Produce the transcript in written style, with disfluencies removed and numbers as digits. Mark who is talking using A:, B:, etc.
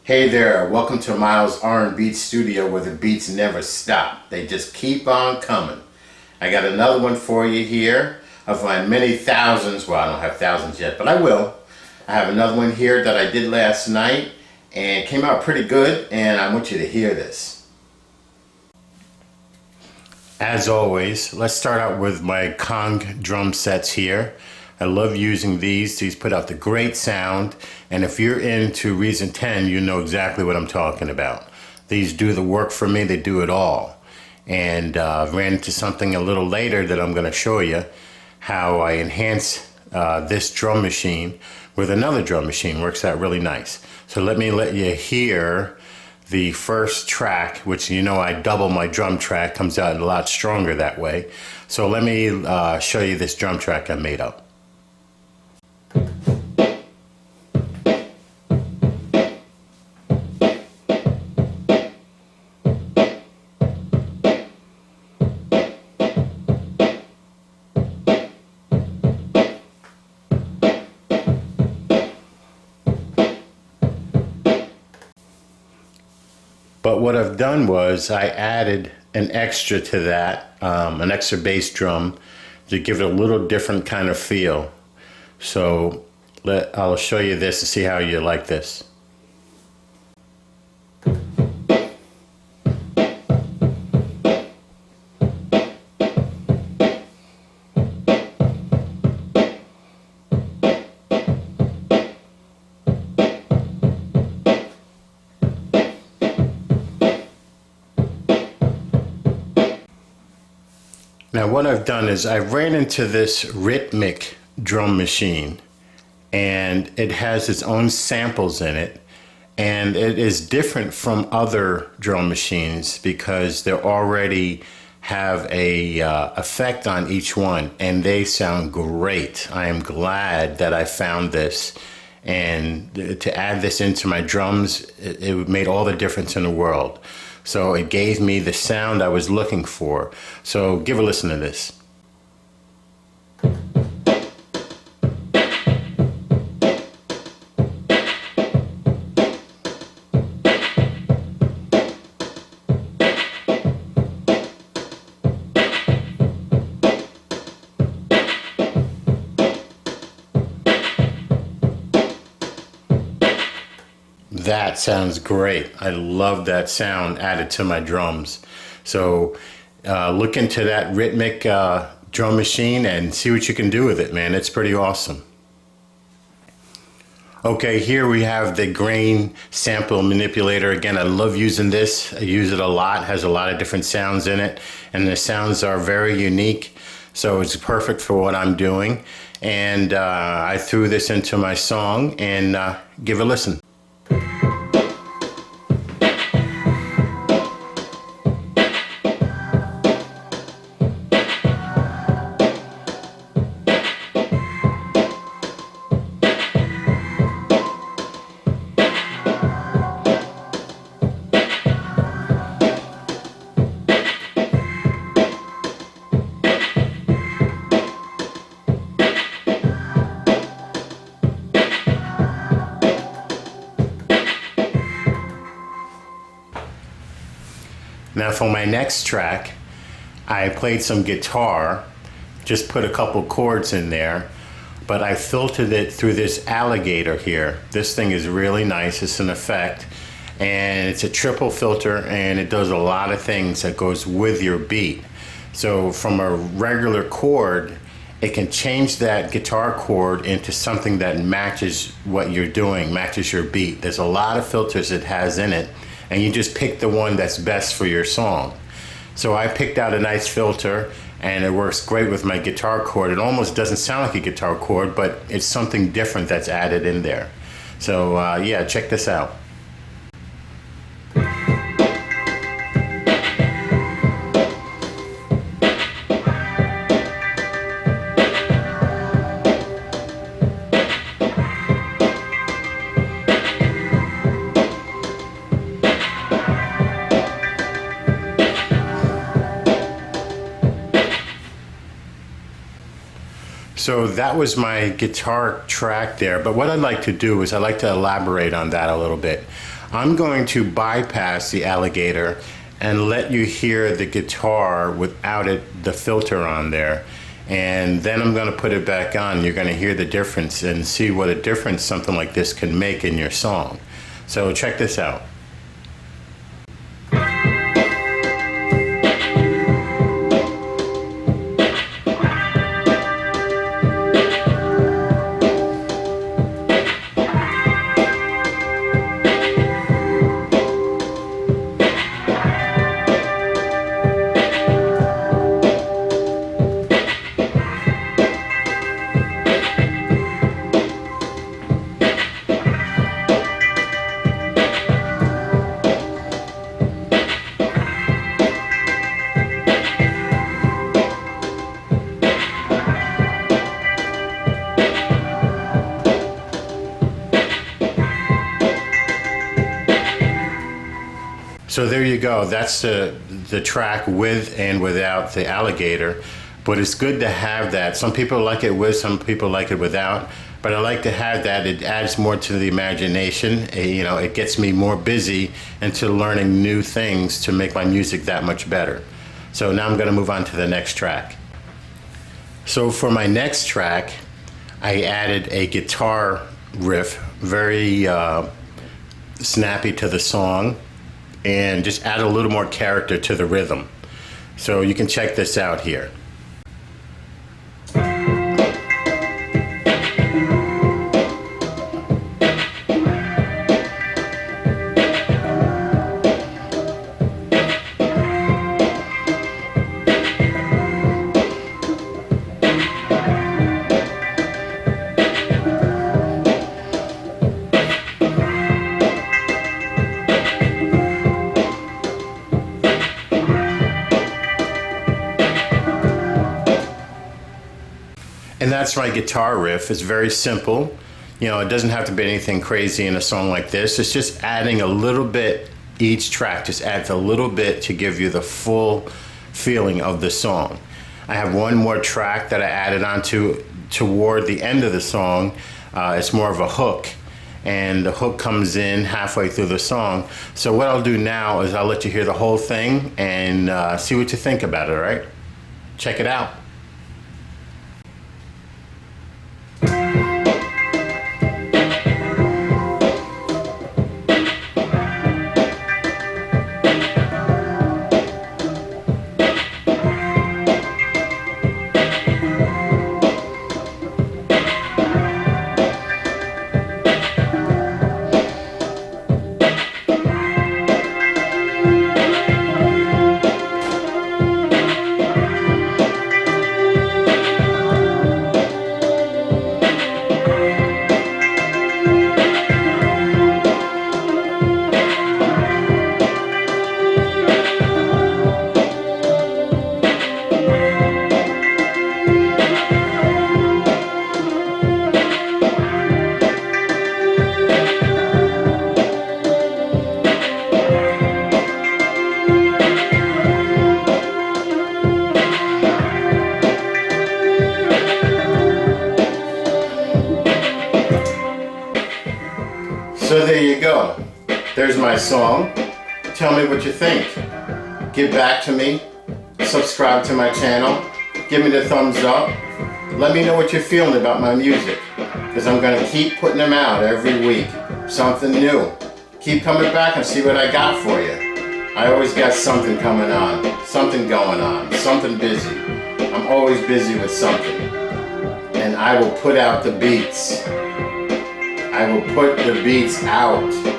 A: Hey there, welcome to MilesR&Beats studio where the beats never stop. They just keep on coming. I got another one for you here of my many thousands. Well, I don't have thousands yet, but I will. I have another one here that I did last night and came out pretty good, and I want you to hear this. As always, let's start out with my Kong drum sets here. I love using these. These put out the great sound, and if you're into Reason 10, you know exactly what I'm talking about. These do the work for me. They do it all. And ran into something a little later that I'm going to show you how I enhance this drum machine with another drum machine. Works out really nice. So let you hear the first track, which you know I double my drum track, comes out a lot stronger that way. So let me show you this drum track I made up. But what I've done was I added an extra to that, an extra bass drum to give it a little different kind of feel. So I'll show you this to see how you like this. Now what I've done is I ran into this rhythmic drum machine, and it has its own samples in it, and it is different from other drum machines because they already have a effect on each one, and they sound great. I am glad that I found this, and to add this into my drums, it made all the difference in the world. So it gave me the sound I was looking for. So give a listen to this. That sounds great. I love that sound added to my drums. So look into that rhythmic drum machine and see what you can do with it, man. It's pretty awesome. Okay, here we have the grain sample manipulator. Again, I love using this. I use it a lot. It has a lot of different sounds in it, and the sounds are very unique. So it's perfect for what I'm doing. And I threw this into my song, and give a listen. Now for my next track, I played some guitar, just put a couple chords in there, but I filtered it through this alligator here. This thing is really nice. It's an effect, and it's a triple filter, and it does a lot of things that goes with your beat. So from a regular chord, it can change that guitar chord into something that matches what you're doing, matches your beat. There's a lot of filters it has in it, and you just pick the one that's best for your song. So I picked out a nice filter, and it works great with my guitar chord. It almost doesn't sound like a guitar chord, but it's something different that's added in there. So yeah, check this out. So that was my guitar track there, but what I'd like to do is I'd like to elaborate on that a little bit. I'm going to bypass the alligator and let you hear the guitar without the filter on there. And then I'm going to put it back on. You're going to hear the difference and see what a difference something like this can make in your song. So check this out. So there you go. That's the track with and without the alligator. But it's good to have that. Some people like it with, some people like it without. But I like to have that. It adds more to the imagination. You know, it gets me more busy into learning new things to make my music that much better. So now I'm going to move on to the next track. So for my next track, I added a guitar riff, very snappy to the song, and just add a little more character to the rhythm. So you can check this out here. And that's my guitar riff. It's very simple. You know, it doesn't have to be anything crazy in a song like this. It's just adding a little bit, each track just adds a little bit to give you the full feeling of the song. I have one more track that I added onto toward the end of the song. It's more of a hook, and the hook comes in halfway through the song. So what I'll do now is I'll let you hear the whole thing and see what you think about it, all right? Check it out. So there you go. There's my song. Tell me what you think. Get back to me. Subscribe to my channel. Give me the thumbs up. Let me know what you're feeling about my music, because I'm going to keep putting them out every week. Something new. Keep coming back and see what I got for you. I always got something coming on, something going on, something busy. I'm always busy with something. And I will put out the beats. I will put the beats out.